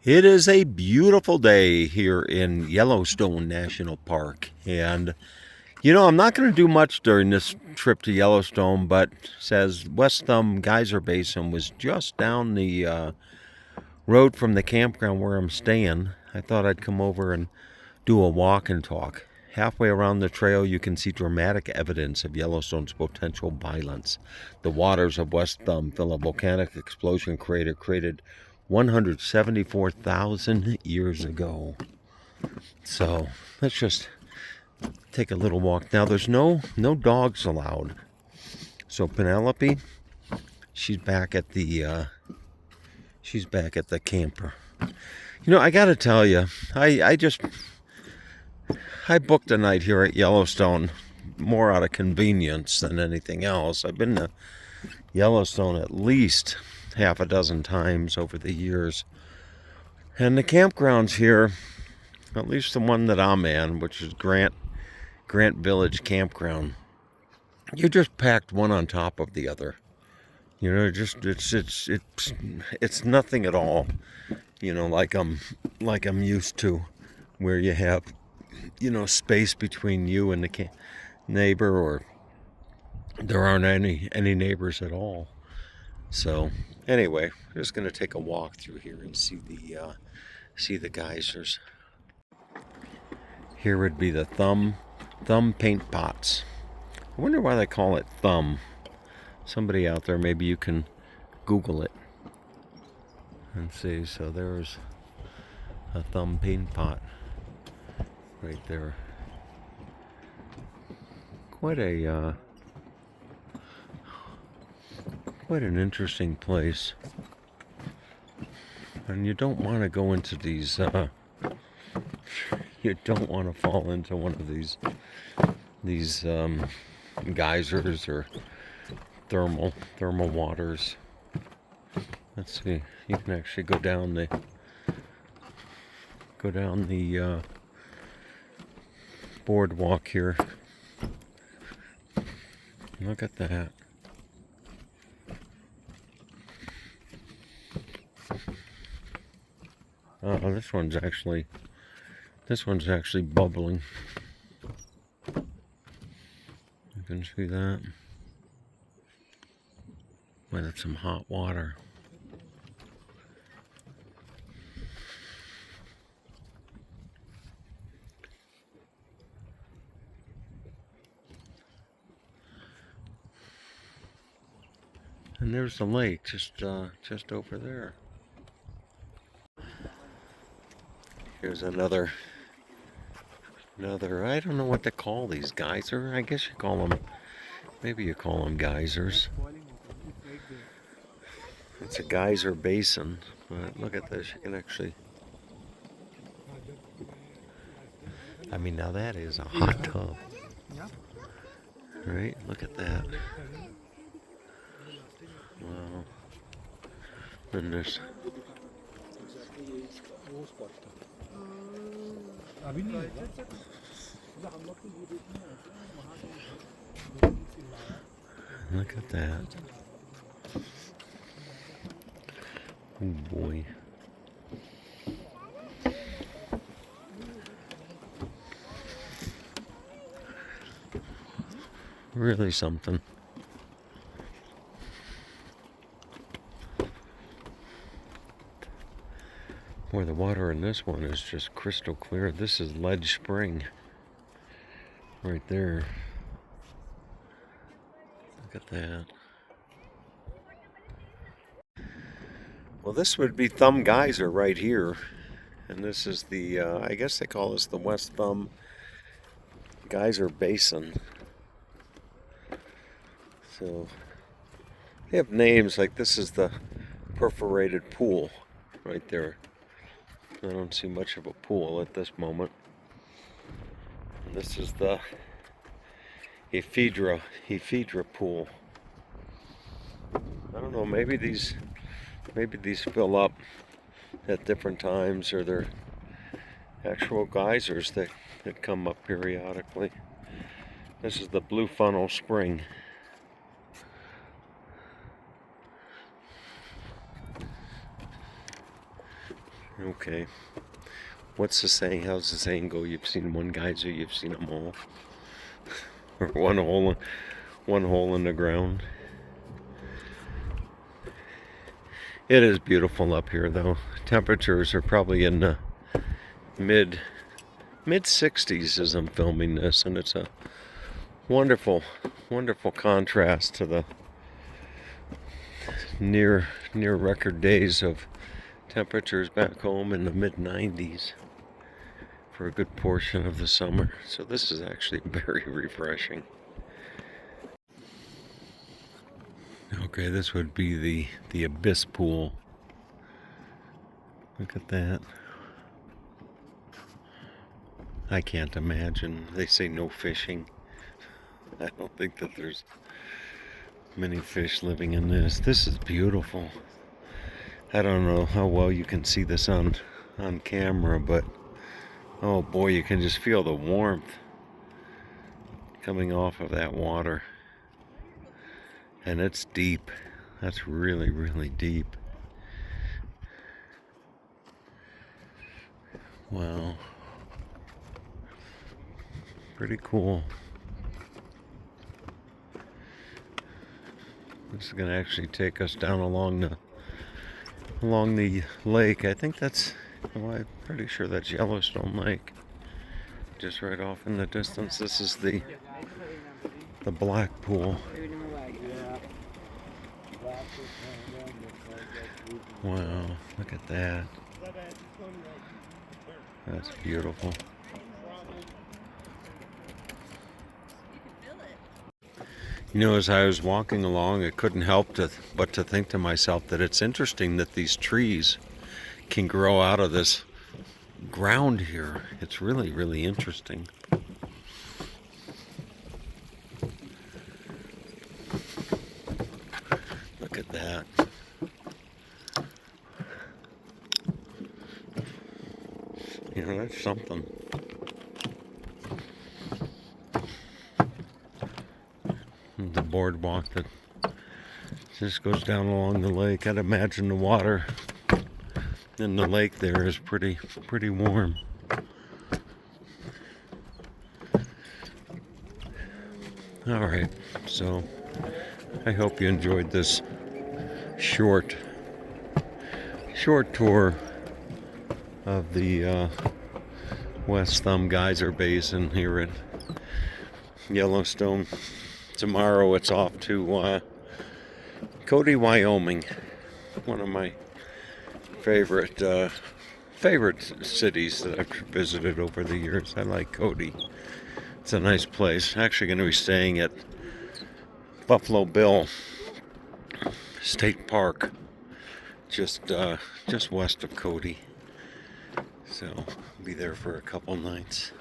It is a beautiful day here in Yellowstone National Park. And, I'm not going to do much during this trip to Yellowstone, but says West Thumb Geyser Basin was just down the road from the campground where I'm staying. I thought I'd come over and do a walk and talk. Halfway around the trail, you can see dramatic evidence of Yellowstone's potential violence. The waters of West Thumb fill a volcanic explosion crater created 174,000 years ago. So let's just take a little walk. Now there's no dogs allowed. So Penelope, she's back at the camper. I gotta tell you, I booked a night here at Yellowstone more out of convenience than anything else. I've been to Yellowstone at least half a dozen times over the years. And the campgrounds here, at least the one that I'm in, which is Grant Village Campground, you're just packed one on top of the other. It's nothing at all, like I'm used to, where you have space between you and the neighbor, or there aren't any neighbors at all. So anyway, we're just going to take a walk through here and see the geysers. Here would be the thumb paint pots. I wonder why they call it thumb. Somebody out there, maybe you can Google it and see. So there's a thumb paint pot right there. Quite an interesting place. And you don't want to go into these. You don't want to fall into one of these geysers or thermal waters. Let's see. You can actually go down the boardwalk here. Look at that. Oh, this one's actually bubbling. You can see that. Boy, that's some hot water. And there's the lake just over there. Here's another, I don't know what to call these, geyser? I guess you call them, maybe you call them geysers. It's a geyser basin, but look at this, you can actually, now that is a hot tub. Right? Look at that. Wow. Goodness. Look at that. Oh boy. Really something. Boy, the water in this one is just crystal clear. This is Ledge Spring. Right there. Look at that. Well, this would be Thumb Geyser right here. And this is the, I guess they call this the West Thumb Geyser Basin. So, they have names, like this is the perforated pool right there. I don't see much of a pool at this moment. And this is the ephedra pool. I don't know, maybe these fill up at different times, or they're actual geysers that come up periodically. This is the Blue Funnel Spring. Okay. What's the saying? How's the saying go? You've seen one geyser, you've seen them all. Or one hole in the ground. It is beautiful up here, though. Temperatures are probably in the mid 60s as I'm filming this, and it's a wonderful contrast to the near record days of temperatures back home in the mid 90s for a good portion of the summer. So this is actually very refreshing. Okay, this would be the abyss pool. Look at that. I can't imagine. They say no fishing. I don't think that there's many fish living in this. This is beautiful. I don't know how well you can see this on camera, but oh boy, you can just feel the warmth coming off of that water. And it's deep. That's really deep. Wow. Pretty cool. This is going to actually take us down along the lake. I think that's, well, I'm pretty sure that's Yellowstone Lake. Just right off in the distance. This is the black pool. Wow, look at that. That's beautiful. You know, as I was walking along, I couldn't help but to think to myself that it's interesting that these trees can grow out of this ground here. It's really interesting. Look at that. You know, that's something. The boardwalk that just goes down along the lake. I'd imagine the water in the lake there is pretty warm. All right, so I hope you enjoyed this short tour of the West Thumb Geyser Basin here in Yellowstone. Tomorrow it's off to Cody, Wyoming, one of my favorite cities that I've visited over the years. I like Cody. It's a nice place. Actually going to be staying at Buffalo Bill State Park, just west of Cody. So I'll be there for a couple nights.